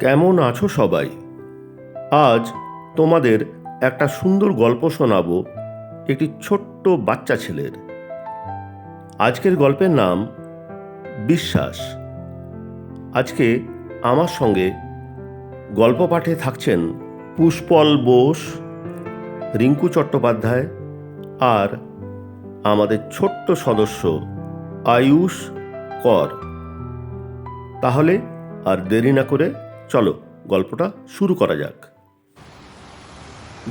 কেমন আছো সবাই? আজ তোমাদের একটা সুন্দর গল্প শোনাবো একটি ছোট্ট বাচ্চা ছেলের। আজকের গল্পের নাম বিশ্বাস। আজকে আমার সঙ্গে গল্প পাঠে থাকছেন পুষ্পল বোস, রিঙ্কু চট্টোপাধ্যায় আর আমাদের ছোট্ট সদস্য আয়ুষ কর। তাহলে আর দেরি না করে চলো গল্পটা শুরু করা যাক।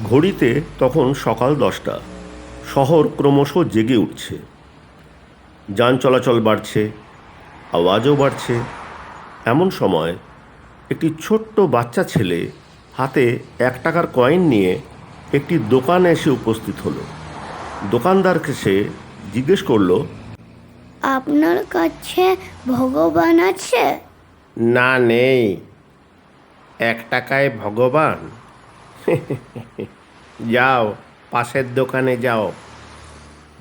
ঘড়িতে তখন সকাল 10টা। শহর ক্রমশ জেগে উঠছে। যান চলাচল বাড়ছে, আওয়াজও বাড়ছে। এমন সময় একটি ছোট্ট বাচ্চা ছেলে হাতে 1 টাকার কয়েন নিয়ে একটি দোকানে এসে উপস্থিত হলো। দোকানদারকে সে জিজ্ঞেস করলো, আপনার কাছে ভগবান আছে? না, নেই। 1 টাকায় ভগবান? যাও, পাশের দোকানে যাও।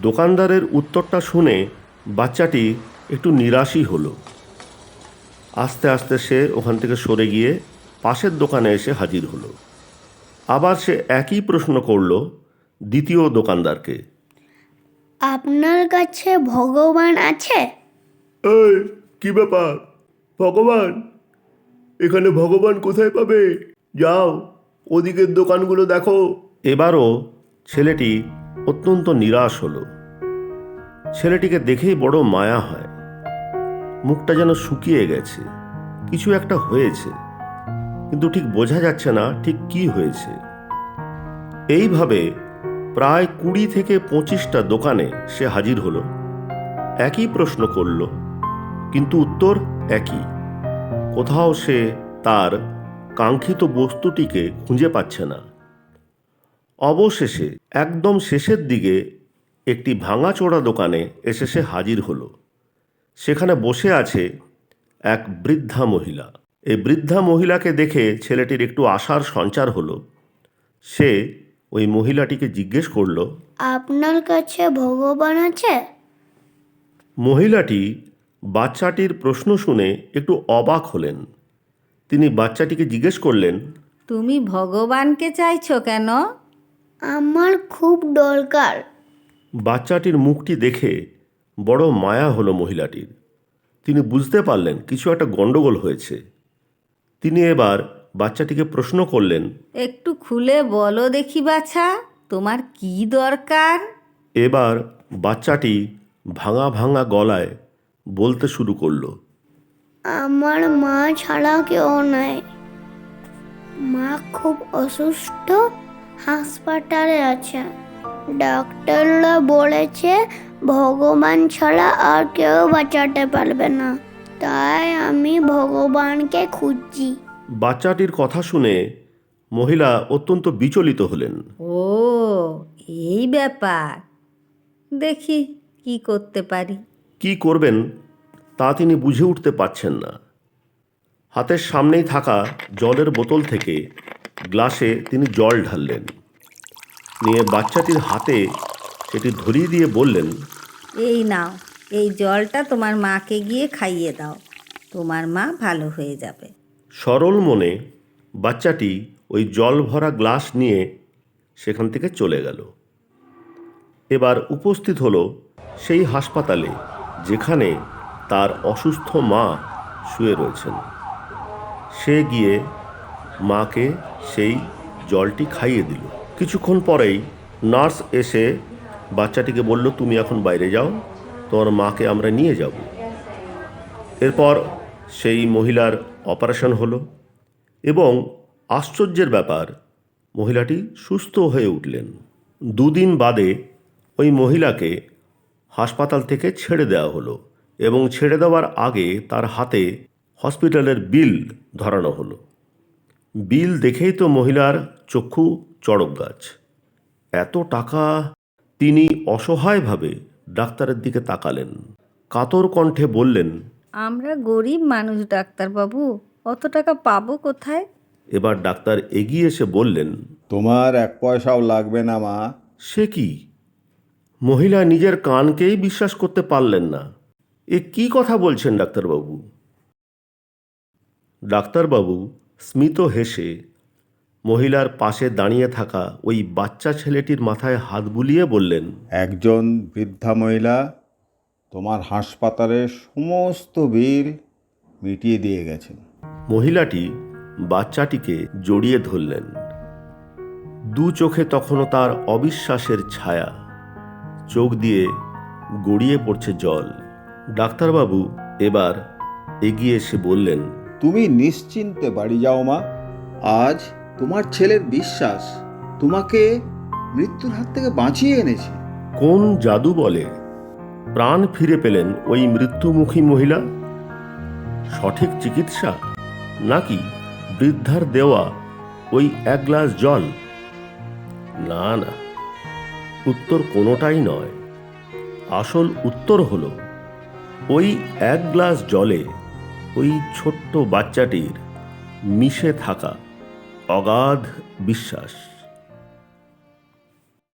দোকানদারের উত্তরটা শুনে বাচ্চাটি একটু নিরাশই হলো। আস্তে আস্তে সে ওখান থেকে সরে গিয়ে পাশের দোকানে এসে হাজির হলো। আবার সে একই প্রশ্ন করলো দ্বিতীয় দোকানদারকে। আপনার কাছে ভগবান আছে? এই, কি ব্যাপার? ভগবান? এখানে ভগবান কোথায় পাবে? যাও, ওদিকের দোকানগুলো দেখো। এবারও ছেলেটি অত্যন্ত নিরাশ হলো। ছেলেটিকে দেখেই বড় মায়া হয়। মুখটা যেন শুকিয়ে গেছে। কিছু একটা হয়েছে, কিন্তু ঠিক বোঝা যাচ্ছে না ঠিক কি হয়েছে। এইভাবে প্রায় 20 থেকে 25টা দোকানে সে হাজির হলো। একই প্রশ্ন করল, কিন্তু উত্তর একই। কোথাও সে তার কাঙ্ক্ষিত বস্তুটিকে খুঁজে পাচ্ছে না। অবশেষে একদম শেষের দিকে একটি ভাঙাচোরা দোকানে এসে সে হাজির হলো। সেখানে বসে আছে এক বৃদ্ধা মহিলা। এই বৃদ্ধা মহিলাকে দেখে ছেলেটির একটু আশার সঞ্চার হলো। সে ওই মহিলাটিকে জিজ্ঞেস করলো, আপনার কাছে ভগবান আছে? মহিলাটি বাচ্চাটির প্রশ্ন শুনে একটু অবাক হলেন। তিনি বাচ্চাটিকে জিজ্ঞেস করলেন, তুমি ভগবানকে চাইছো কেন? আমার খুব দরকার। বাচ্চাটির মুখটি দেখে বড় মায়া হলো মহিলাটির। তিনি বুঝতে পারলেন কিছু একটা গণ্ডগোল হয়েছে। তিনি এবার বাচ্চাটিকে প্রশ্ন করলেন, একটু খুলে বলো দেখি বাছা, তোমার কি দরকার? এবার বাচ্চাটি ভাঙা ভাঙা গলায় বলতে শুরু করলো, আমার মা ছাড়া কেউ নাই। মা খুব অসুস্থ, হাসপাতালে আছে। ডাক্তাররা বলেছে ভগবান ছাড়া আর কেউ বাঁচাতে পারবে না। তাই আমি ভগবানকে খুঁজছি। বাচ্চাটির কথা শুনে মহিলা অত্যন্ত বিচলিত হলেন। ও, এই ব্যাপার। দেখি কি করতে পারি। কি করবেন তা তিনি বুঝে উঠতে পারছেন না। হাতের সামনেই থাকা জলের বোতল থেকে গ্লাসে তিনি জল ঢাললেন। নিয়ে বাচ্চাটির হাতে সেটি ধরিয়ে দিয়ে বললেন, এই নাও, এই জলটা তোমার মাকে গিয়ে খাইয়ে দাও। তোমার মা ভালো হয়ে যাবে। সরল মনে বাচ্চাটি ওই জল ভরা গ্লাস নিয়ে সেখান থেকে চলে গেল। এবার উপস্থিত হলো সেই হাসপাতালে যেখানে তার অসুস্থ মা শুয়ে রয়েছেন। সে গিয়ে মাকে সেই জলটি খাইয়ে দিল। কিছুক্ষণ পরেই নার্স এসে বাচ্চাটিকে বলল, তুমি এখন বাইরে যাও, তোমার মাকে আমরা নিয়ে যাব। এরপর সেই মহিলার অপারেশন হলো এবং আশ্চর্যের ব্যাপার, মহিলাটি সুস্থ হয়ে উঠলেন। 2 দিন বাদে ওই মহিলাকে হাসপাতাল থেকে ছেড়ে দেওয়া হলো এবং ছেড়ে দেওয়ার আগে তার হাতে হসপিটালের বিল ধরানো হলো। বিল দেখেই তো মহিলার চক্ষু চড়ক গাছ। এত টাকা! তিনি অসহায়ভাবে ডাক্তারের দিকে তাকালেন, কাতর কণ্ঠে বললেন, আমরা গরিব মানুষ ডাক্তারবাবু, অত টাকা পাবো কোথায়? এবার ডাক্তার এগিয়ে এসে বললেন, তোমার 1 পয়সাও লাগবে না মা। সে কি? মহিলা নিজের কানকেই বিশ্বাস করতে পারলেন না। এ কি কথা বলছেন ডাক্তারবাবু? ডাক্তারবাবু স্মিত হেসে মহিলার পাশে দাঁড়িয়ে থাকা ওই বাচ্চা ছেলেটির মাথায় হাত বুলিয়ে বললেন, একজন বৃদ্ধা মহিলা তোমার হাসপাতালের সমস্ত বিল মিটিয়ে দিয়ে গেছেন। মহিলাটি বাচ্চাটিকে জড়িয়ে ধরলেন। দু চোখে তখনও তার অবিশ্বাসের ছায়া, চোখ দিয়ে গড়িয়ে পড়ছে জল। ডাক্তারবাবু এবার এগিয়ে এসে বললেন, তুমি নিশ্চিন্তে বাড়ি যাও মা। আজ তোমার ছেলের বিশ্বাস তোমাকে মৃত্যুর হাত থেকে বাঁচিয়ে এনেছে। কোন জাদু বলে প্রাণ ফিরে পেলেন ওই মৃত্যুমুখী মহিলা? সঠিক চিকিৎসা, নাকি বৃদ্ধার দেওয়া ওই এক গ্লাস জল? না না, উত্তর কোনোটাই নয়। আসল উত্তর হলো ওই এক গ্লাস জলে ওই ছোট্ট বাচ্চাটির মিশে থাকা অগাধ বিশ্বাস।